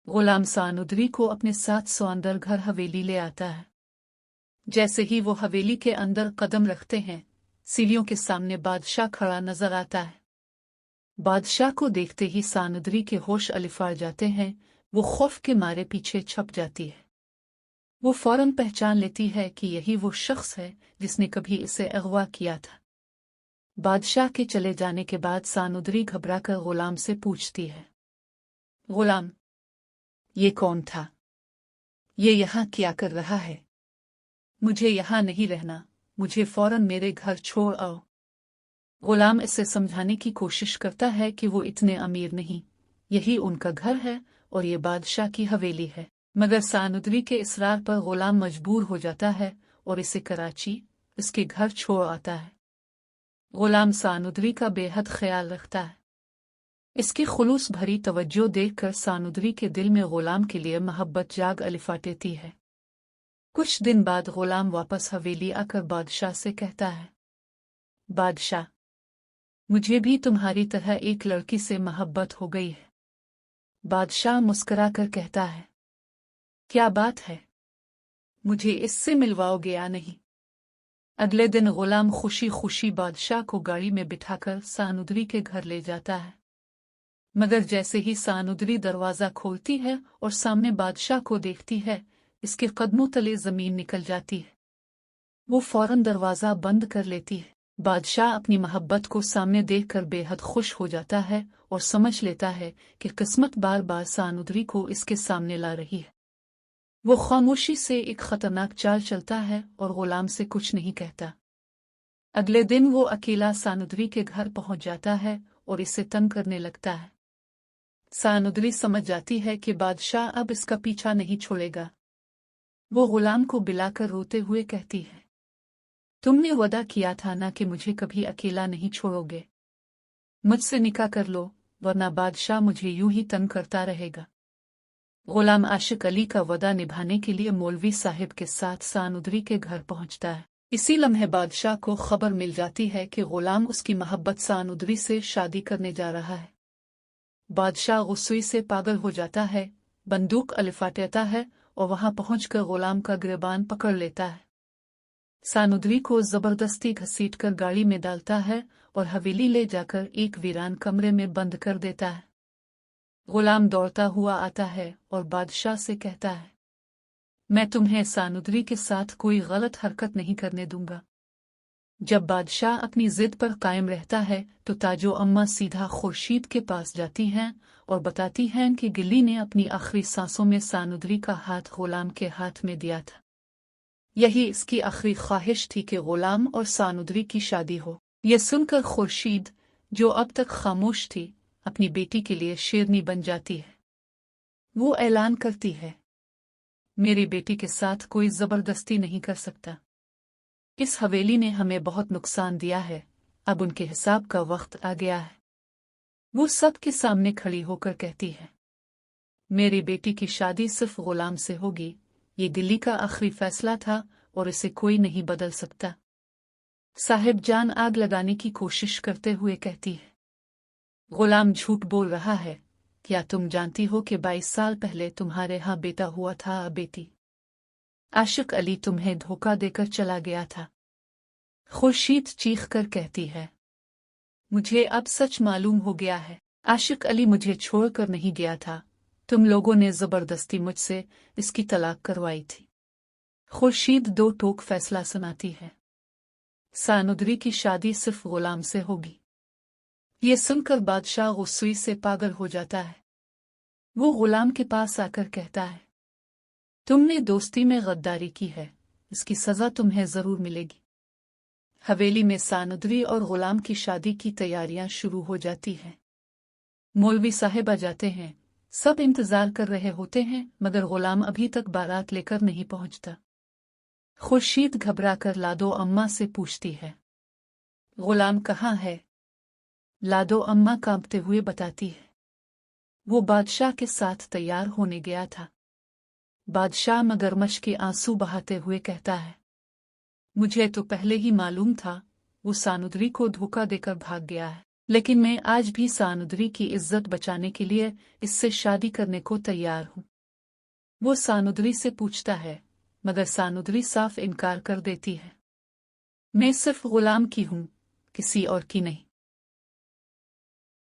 गुलाम सानुद्री को अपने साथ सौंदर घर हवेली ले आता है। जैसे ही वो हवेली के अंदर कदम रखते हैं, सीढ़ियों के सामने बादशाह खड़ा नजर आता है। बादशाह को देखते ही सानुद्री के होश अलिफाड़ जाते हैं। वो खौफ के मारे पीछे छप जाती है। वो फौरन पहचान लेती है कि यही वो शख्स है जिसने कभी इसे अगवा किया था। बादशाह के चले जाने के बाद सानुद्री घबराकर गुलाम से पूछती है, गुलाम, ये कौन था? ये यहाँ क्या कर रहा है? मुझे यहाँ नहीं रहना, मुझे फौरन मेरे घर छोड़ आओ। गुलाम इसे समझाने की कोशिश करता है कि वो इतने अमीर नहीं, यही उनका घर है और ये बादशाह की हवेली है। मगर सानुद्री के इसरार पर गुलाम मजबूर हो जाता है और इसे कराची, इसके घर छोड़ आता है। गुलाम सानुद्री का बेहद ख्याल रखता है। इसकी खुलूस भरी तवज्जो देखकर सानुद्री के दिल में गुलाम के लिए मोहब्बत जाग अलिफाटेती है। कुछ दिन बाद गुलाम वापस हवेली आकर बादशाह से कहता है, बादशाह, मुझे भी तुम्हारी तरह एक लड़की से मोहब्बत हो गई है। बादशाह मुस्कुराकर कहता है, क्या बात है? मुझे इससे मिलवाओगे या नहीं? अगले दिन गुलाम खुशी खुशी बादशाह को गाड़ी में बिठाकर सानुद्री के घर ले जाता है। मगर जैसे ही सानुद्री दरवाजा खोलती है और सामने बादशाह को देखती है, इसके कदमों तले जमीन निकल जाती है। वो फौरन दरवाजा बंद कर लेती है। बादशाह अपनी मोहब्बत को सामने देखकर बेहद खुश हो जाता है और समझ लेता है कि किस्मत बार बार सानुद्री को इसके सामने ला रही है। वो खामोशी से एक खतरनाक चाल चलता है और गुलाम से कुछ नहीं कहता। अगले दिन वो अकेला सानुद्री के घर पहुंच जाता है और इसे तंग करने लगता है। सानुद्री समझ जाती है कि बादशाह अब इसका पीछा नहीं छोड़ेगा। वो गुलाम को बिलाकर रोते हुए कहती है, तुमने वादा किया था ना कि मुझे कभी अकेला नहीं छोड़ोगे। मुझसे निकाह कर लो, वरना बादशाह मुझे यूं ही तंग करता रहेगा। गुलाम आशिक अली का वादा निभाने के लिए मौलवी साहिब के साथ सानुद्री के घर पहुंचता है। इसी लम्हे बादशाह को खबर मिल जाती है कि गुलाम उसकी मोहब्बत सानुद्री से शादी करने जा रहा है। बादशाह गुस्से से पागल हो जाता है, बंदूक अलिफाटेता है और वहां पहुंचकर गुलाम का गिरबान पकड़ लेता है। सानुद्री को जबरदस्ती घसीटकर गाड़ी में डालता है और हवेली ले जाकर एक वीरान कमरे में बंद कर देता है। गुलाम दौड़ता हुआ आता है और बादशाह से कहता है, मैं तुम्हें सानुद्री के साथ कोई गलत हरकत नहीं करने दूंगा। जब बादशाह अपनी जिद पर कायम रहता है तो ताजो अम्मा सीधा खुर्शीद के पास जाती हैं और बताती हैं कि गिल्ली ने अपनी आखिरी सांसों में सानुद्री का हाथ गुलाम के हाथ में दिया था। यही इसकी आखिरी ख्वाहिश थी कि गुलाम और सानुद्री की शादी हो। यह सुनकर खुर्शीद, जो अब तक खामोश थी, अपनी बेटी के लिए शेरनी बन जाती है। वो ऐलान करती है, मेरी बेटी के साथ कोई जबरदस्ती नहीं कर सकता। इस हवेली ने हमें बहुत नुकसान दिया है, अब उनके हिसाब का वक्त आ गया है। वो सब के सामने खड़ी होकर कहती है, मेरी बेटी की शादी सिर्फ गुलाम से होगी। ये दिल्ली का आखिरी फैसला था और इसे कोई नहीं बदल सकता। साहिब जान आग लगाने की कोशिश करते हुए कहती है, गुलाम झूठ बोल रहा है। क्या तुम जानती हो कि 22 साल पहले तुम्हारे यहाँ बेटा हुआ था? बेटी आशिक अली तुम्हें धोखा देकर चला गया था। खुर्शीद चीख कर कहती है, मुझे अब सच मालूम हो गया है। आशिक अली मुझे छोड़कर नहीं गया था, तुम लोगों ने जबरदस्ती मुझसे इसकी तलाक करवाई थी। खुर्शीद दो टोक फैसला सुनाती है, सानुद्री की शादी सिर्फ गुलाम से होगी। ये सुनकर बादशाह गुस्से से पागल हो जाता है। वो गुलाम के पास आकर कहता है, तुमने दोस्ती में गद्दारी की है, इसकी सजा तुम्हें जरूर मिलेगी। हवेली में सानुद्री और गुलाम की शादी की तैयारियां शुरू हो जाती हैं। मौलवी साहिब आ जाते हैं। सब इंतजार कर रहे होते हैं, मगर गुलाम अभी तक बारात लेकर नहीं पहुंचता। खुर्शीद घबराकर लादो अम्मा से पूछती है, गुलाम कहाँ है? लादो अम्मा कांपते हुए बताती है, वो बादशाह के साथ तैयार होने गया था। बादशाह मगरमच्छ के आंसू बहाते हुए कहता है, मुझे तो पहले ही मालूम था, वो सानुद्री को धोखा देकर भाग गया है। लेकिन मैं आज भी सानुद्री की इज्जत बचाने के लिए इससे शादी करने को तैयार हूँ। वो सानुद्री से पूछता है, मगर सानुद्री साफ इनकार कर देती है। मैं सिर्फ गुलाम की हूँ, किसी और की नहीं।